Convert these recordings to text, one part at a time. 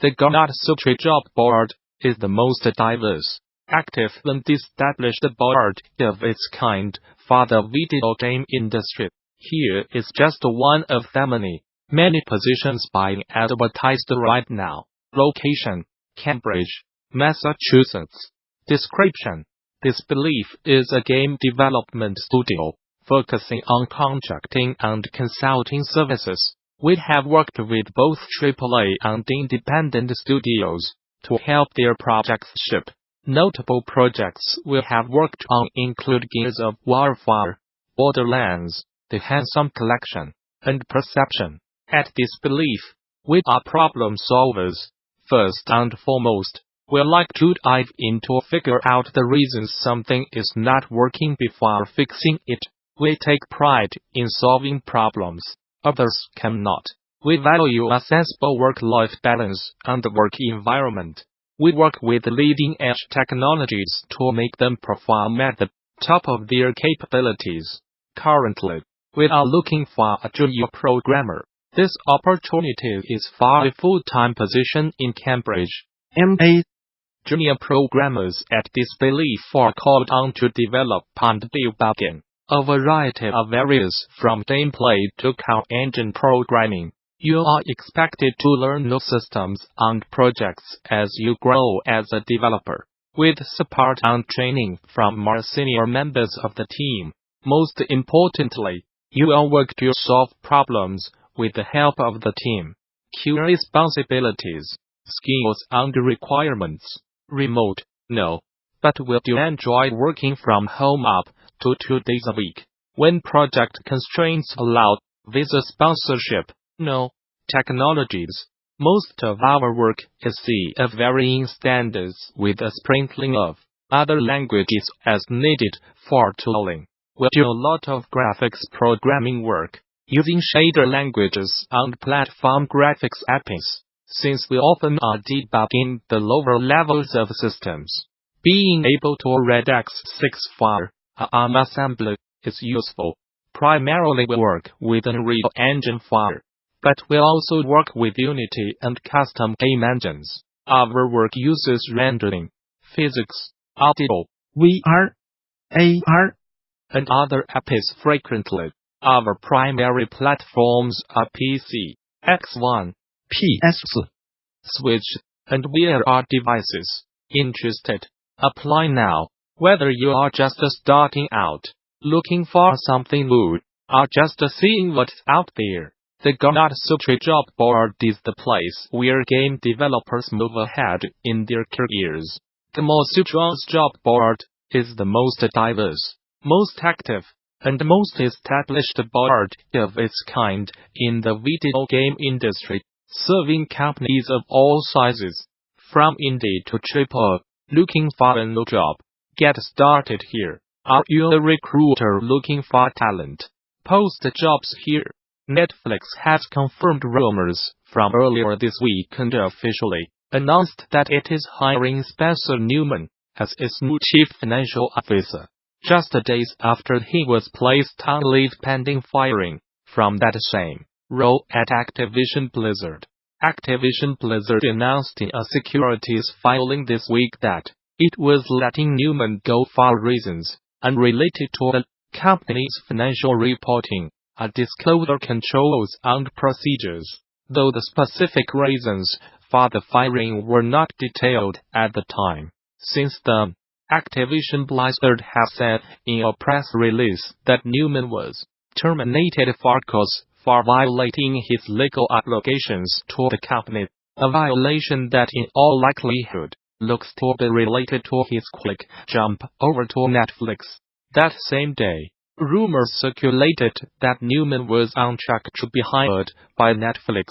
The Gamasutra job board is the most diverse, active and established board of its kind for the video game industry. Here is just one of the many positions being advertised right now. Location: Cambridge, Massachusetts. Description: Disbelief is a game development studio focusing on contracting and consulting services. We have worked with both AAA and independent studios to help their projects ship. Notable projects we have worked on include Gears of Warfare, Borderlands, The Handsome Collection, and Perception. At Disbelief, we are problem solvers. First and foremost, we like to dive in to figure out the reasons something is not working before fixing it. We take pride in solving problems others cannot. We value a sensible work-life balance and work environment. We work with leading-edge technologies to make them perform at the top of their capabilities. Currently, we are looking for a junior programmer. This opportunity is for a full-time position in Cambridge. MA Junior programmers at Disbelief are called on to develop and debug a variety of areas from gameplay to core engine programming. You are expected to learn new systems and projects as you grow as a developer, with support and training from more senior members of the team. Most importantly, you will work to solve problems with the help of the team. Key responsibilities, skills and requirements. Remote, no. But will you enjoy working from home up to 2 days a week? When project constraints allow, visa sponsorship, no. Technologies. Most of our work is C of varying standards with a sprinkling of other languages as needed for tooling. We do a lot of graphics programming work, using shader languages and platform graphics APIs, since we often are debugging the lower levels of systems. Being able to read X6 for ARM assembly is useful. Primarily we work with Unreal Engine 4, but we also work with Unity and custom game engines. Our work uses rendering, physics, audio, VR, AR, and other APIs frequently. Our primary platforms are PC, X1, PS, Switch, and VR devices. Interested? Apply now. Whether you are just starting out, looking for something new, or just seeing what's out there, the Gamasutra job board is the place where game developers move ahead in their careers. Gamasutra's job board is the most diverse, most active, and most established board of its kind in the video game industry, serving companies of all sizes, from indie to AAA. Looking for a new job? Get started here. Are you a recruiter looking for talent? Post jobs here. Netflix has confirmed rumors from earlier this week and officially announced that it is hiring Spencer Newman as its new chief financial officer, just days after he was placed on leave pending firing from that same role at Activision Blizzard. Activision Blizzard announced in a securities filing this week that it was letting Newman go for reasons unrelated to the company's financial reporting, disclosure controls and procedures, though the specific reasons for the firing were not detailed at the time. Since then, Activision Blizzard has said in a press release that Newman was terminated for cause for violating his legal obligations to the company, a violation that in all likelihood looks to be related to his quick jump over to Netflix. That same day, rumors circulated that Newman was on track to be hired by Netflix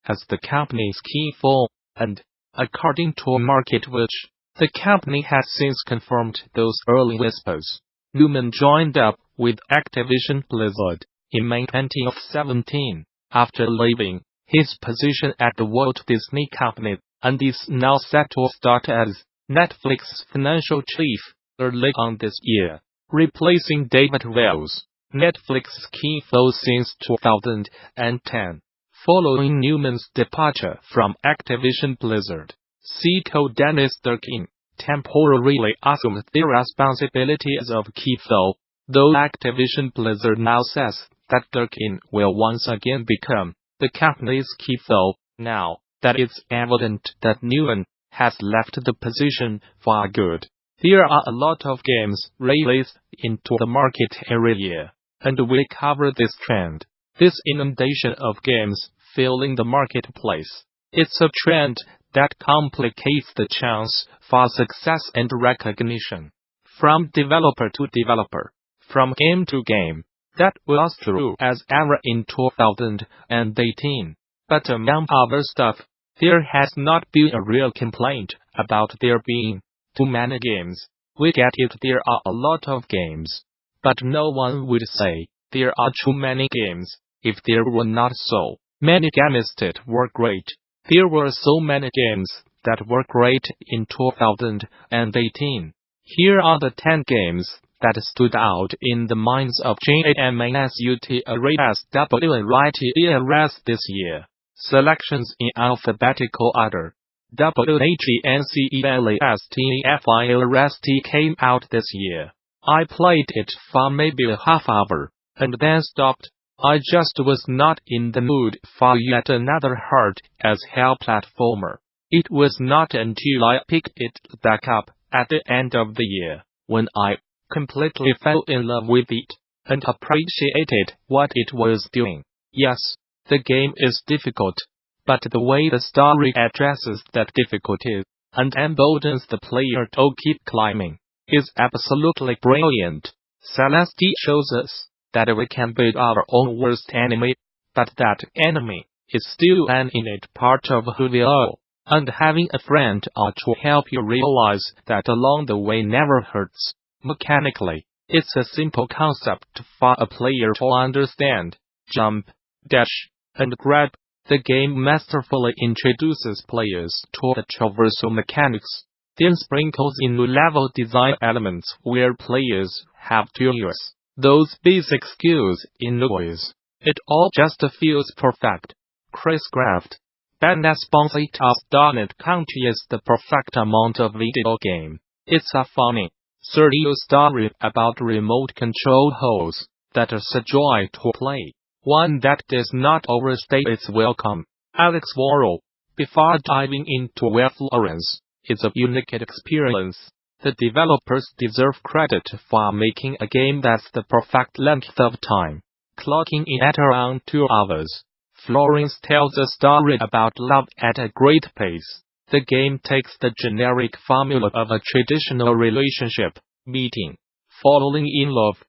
as the company's key foe, and, according to MarketWatch, the company has since confirmed those early whispers. Newman joined up with Activision Blizzard in May 2017, after leaving his position at the Walt Disney Company, and is now set to start as Netflix's financial chief early on this year, replacing David Wells, Netflix's key foe since 2010. Following Newman's departure from Activision Blizzard, CEO Dennis Durkin temporarily assumed the responsibilities of CFO, though Activision Blizzard now says that Durkin will once again become the company's CFO, now that it's evident that Newman has left the position for good. There are a lot of games released into the market every year, and we cover this trend. This inundation of games filling the marketplace. It's a trend that complicates the chance for success and recognition. From developer to developer, from game to game. That was true as ever in 2018. But among other stuff, there has not been a real complaint about there being too many games. We get it, there are a lot of games. But no one would say there are too many games if there were not so many games that were great. There were so many games that were great in 2018. Here are the 10 games that stood out in the minds of GAMASUTRASWRITERS this year. Selections in alphabetical order. WHENCELESTEFIRST came out this year. I played it for maybe a half hour, and then stopped. I just was not in the mood for yet another hard-as-hell platformer. It was not until I picked it back up at the end of the year, when I completely fell in love with it, and appreciated what it was doing. Yes, the game is difficult, but the way the story addresses that difficulty and emboldens the player to keep climbing is absolutely brilliant. Celeste shows us that we can build our own worst enemy, but that enemy is still an innate part of who we are, and having a friend or to help you realize that along the way never hurts. Mechanically, it's a simple concept for a player to understand. Jump, dash, and grab. The game masterfully introduces players to the traversal mechanics, then sprinkles in level design elements where players have to use those basic skills in ways. It all just feels perfect. Chris Kraft, Band's Bonfit of Donut County is the perfect amount of video game. It's a funny, surreal story about remote control holes that is a joy to play. One that does not overstay its welcome. Alex Worrell, before diving into where Florence is a unique experience, the developers deserve credit for making a game that's the perfect length of time, clocking in at around 2 hours. Florence tells a story about love at a great pace. The game takes the generic formula of a traditional relationship, meeting, falling in love,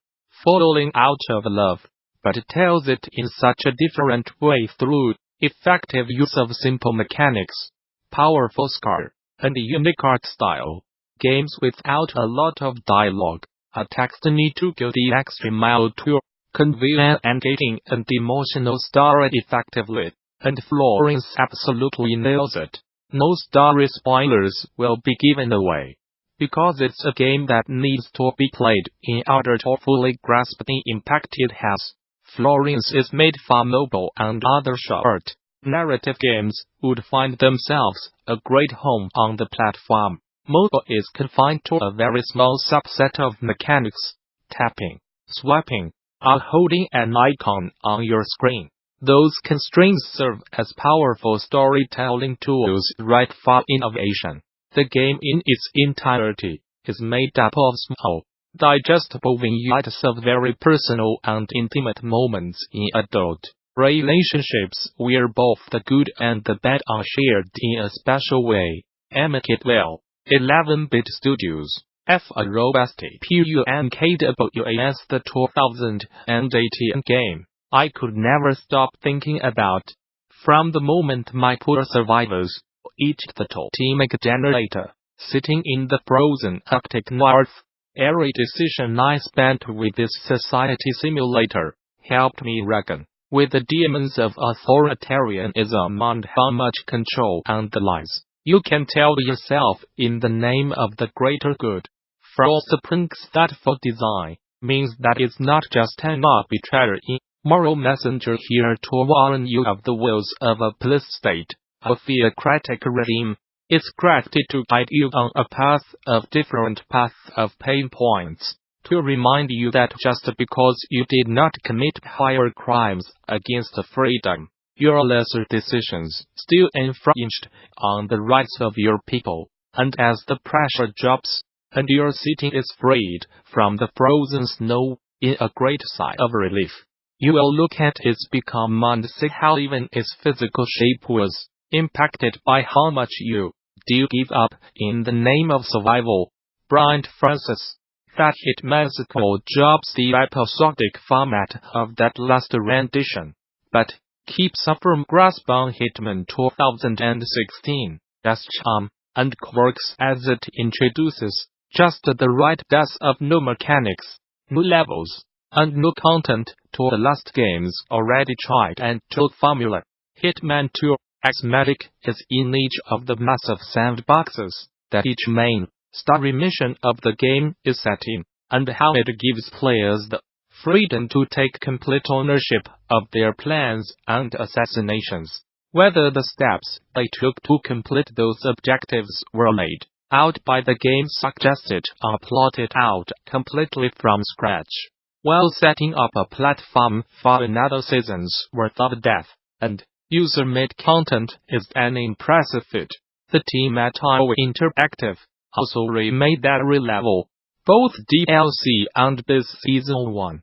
falling out of love, but it tells it in such a different way through effective use of simple mechanics, powerful score, and a unique art style. Games without a lot of dialogue, a text need to go the extra mile to convey an engaging and emotional story effectively, and Florence absolutely nails it. No story spoilers will be given away, because it's a game that needs to be played in order to fully grasp the impact it has. Florence is made for mobile, and other short, narrative games would find themselves a great home on the platform. Mobile is confined to a very small subset of mechanics, tapping, swiping, or holding an icon on your screen. Those constraints serve as powerful storytelling tools right for innovation. The game in its entirety is made up of small, digestible vignettes of very personal and intimate moments in adult relationships where both the good and the bad are shared in a special way. Make it well. 11-bit Studios. FROSTPUNKWAS. The 2018 game I could never stop thinking about. From the moment my poor survivors each the totemic generator, sitting in the frozen Arctic North, every decision I spent with this society simulator helped me reckon with the demons of authoritarianism and how much control and the lies you can tell yourself in the name of the greater good. Frostpunk's thoughtful design means that it's not just an arbitrary moral messenger here to warn you of the wills of a police state, a theocratic regime. It's crafted to guide you on a path of different paths of pain points, to remind you that just because you did not commit higher crimes against freedom, your lesser decisions still infringed on the rights of your people, and as the pressure drops, and your city is freed from the frozen snow, in a great sigh of relief, you will look at its become and see how even its physical shape was impacted by how much you do give up in the name of survival. Bryant Francis. That hit musical jobs the episodic format of that last rendition, but keeps a firm grasp on Hitman 2016, that's charm and quirks as it introduces just the right dose of new mechanics, new levels, and new content to the last game's already tried and true formula. Hitman 2 X-Matic is in each of the massive sandboxes that each main story mission of the game is set in, and how it gives players the freedom to take complete ownership of their plans and assassinations. Whether the steps they took to complete those objectives were laid out by the game suggested or plotted out completely from scratch, while setting up a platform for another season's worth of depth and user-made content is an impressive feat. The team at IO Interactive also remade every level, both DLC and this Season 1,